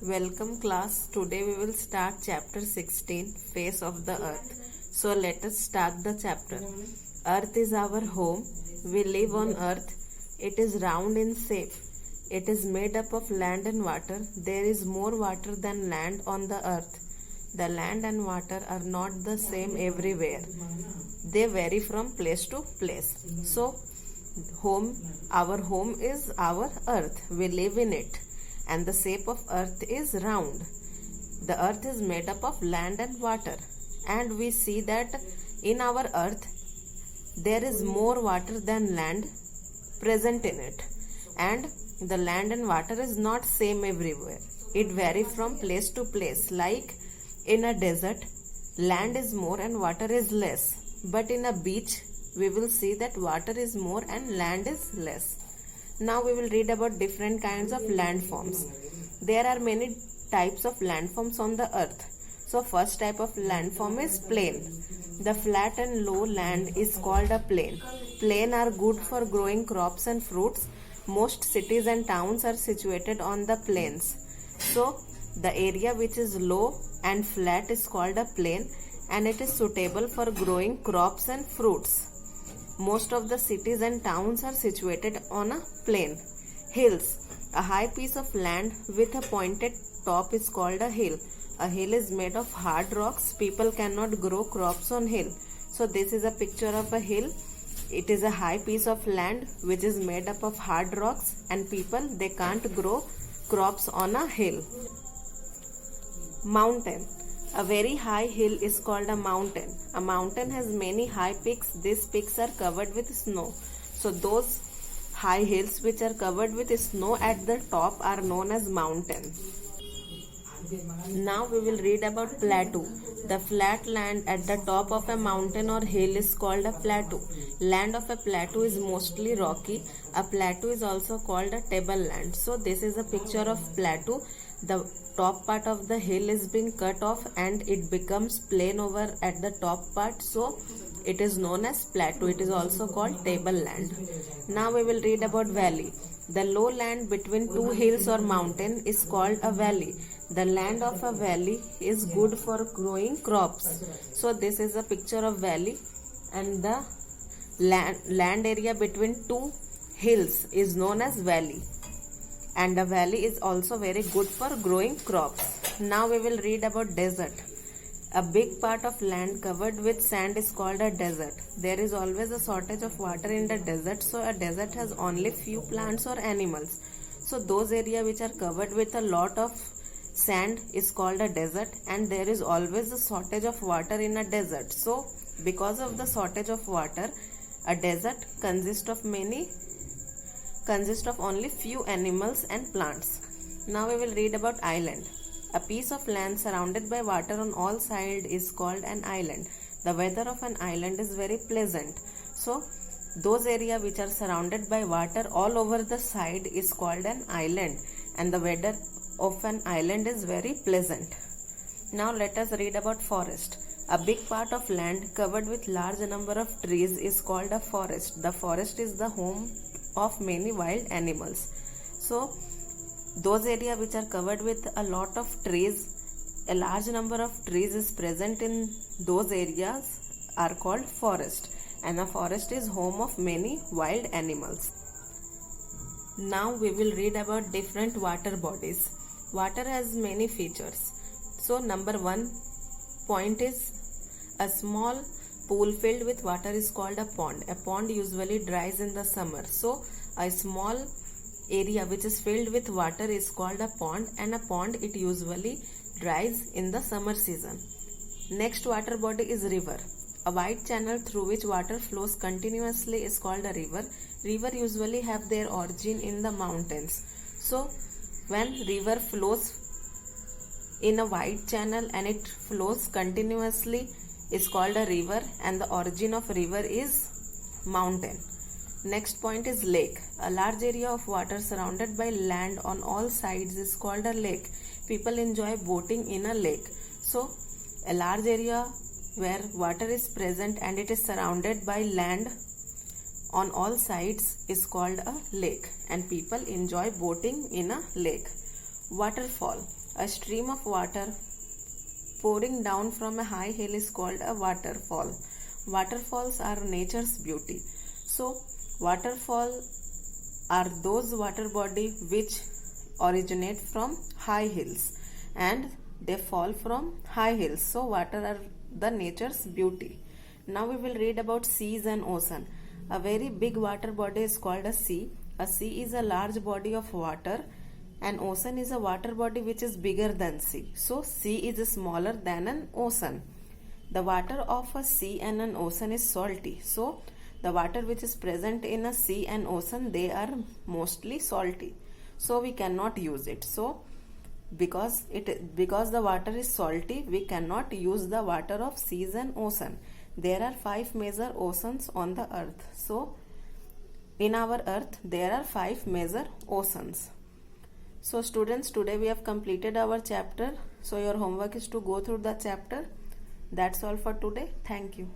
Welcome class. Today we will start chapter 16, Face of the Earth. So let us start the chapter. Earth is our home. We live on earth. It is round in shape. It is made up of land and water. There is more water than land on the earth. The land and water are not the same everywhere. They vary from place to place. So our home is our earth. We live in it. And the shape of earth is round. The earth is made up of land and water, and we see that in our earth there is more water than land present in it, and the land and water is not same everywhere. It vary from place to place. Like in a desert, land is more and water is less, but in a beach we will see that water is more and land is less. Now we will read about different kinds of landforms. There are many types of landforms on the earth. So first type of landform is plain. The flat and low land is called a plain. Plain are good for growing crops and fruits. Most cities and towns are situated on the plains. So the area which is low and flat is called a plain, and it is suitable for growing crops and fruits. Most of the cities and towns are situated on a plain. Hills. A high piece of land with a pointed top is called a hill. A hill is made of hard rocks. People cannot grow crops on hill. So this is a picture of a hill. It is a high piece of land which is made up of hard rocks, and they can't grow crops on a hill. Mountain. A very high hill is called a mountain. A mountain has many high peaks. These peaks are covered with snow. So those high hills which are covered with snow at the top are known as mountains. Now we will read about plateau. The flat land at the top of a mountain or hill is called a plateau. Land of a plateau is mostly rocky. A plateau is also called a tableland. So this is a picture of plateau. The top part of the hill is being cut off and it becomes plain over at the top part. So it is known as plateau. It is also called tableland. Now we will read about valley. The low land between two hills or mountain is called a valley. The land of a valley is good for growing crops. So this is a picture of valley, and the land area between two hills is known as valley. And a valley is also very good for growing crops. Now we will read about desert. A big part of land covered with sand is called a desert. There is always a shortage of water in the desert, so a desert has only few plants or animals. So those areas which are covered with a lot of sand is called a desert, and there is always a shortage of water in a desert. So because of the shortage of water, a desert consists of only few animals and plants. Now we will read about island. A piece of land surrounded by water on all sides is called an island. The weather of an island is very pleasant. So those areas which are surrounded by water all over the side is called an island, and the weather of an island is very pleasant. Now let us read about forest. A big part of land covered with large number of trees is called a forest. The forest is the home of many wild animals. So those areas which are covered with a lot of trees, a large number of trees is present in those areas are called forest, and a forest is home of many wild animals. Now we will read about different water bodies. Water has many features. So number 1 point is a small pool filled with water is called a pond. A pond usually dries in the summer. So a small area which is filled with water is called a pond, and a pond it usually dries in the summer season. Next water body is river. A wide channel through which water flows continuously is called a river. River usually have their origin in the mountains. So when river flows in a wide channel and it flows continuously is called a river, and the origin of river is mountain. Next point is lake. A large area of water surrounded by land on all sides is called a lake. People enjoy boating in a lake. So a large area where water is present and it is surrounded by land on all sides is called a lake, and people enjoy boating in a lake. Waterfall. A stream of water pouring down from a high hill is called a waterfall. Waterfalls are nature's beauty. So waterfall are those water body which originate from high hills and they fall from high hills. So water are the nature's beauty. Now we will read about seas and ocean. A very big water body is called a sea. A sea is a large body of water. An ocean is a water body which is bigger than sea. So sea is smaller than an ocean. The water of a sea and an ocean is salty. So the water which is present in a sea and ocean, they are mostly salty. So we cannot use it. So because the water is salty, we cannot use the water of seas and ocean. There are 5 major oceans on the earth. So in our earth there are 5 major oceans. So students, today we have completed our chapter. So your homework is to go through the chapter. That's all for today. Thank you.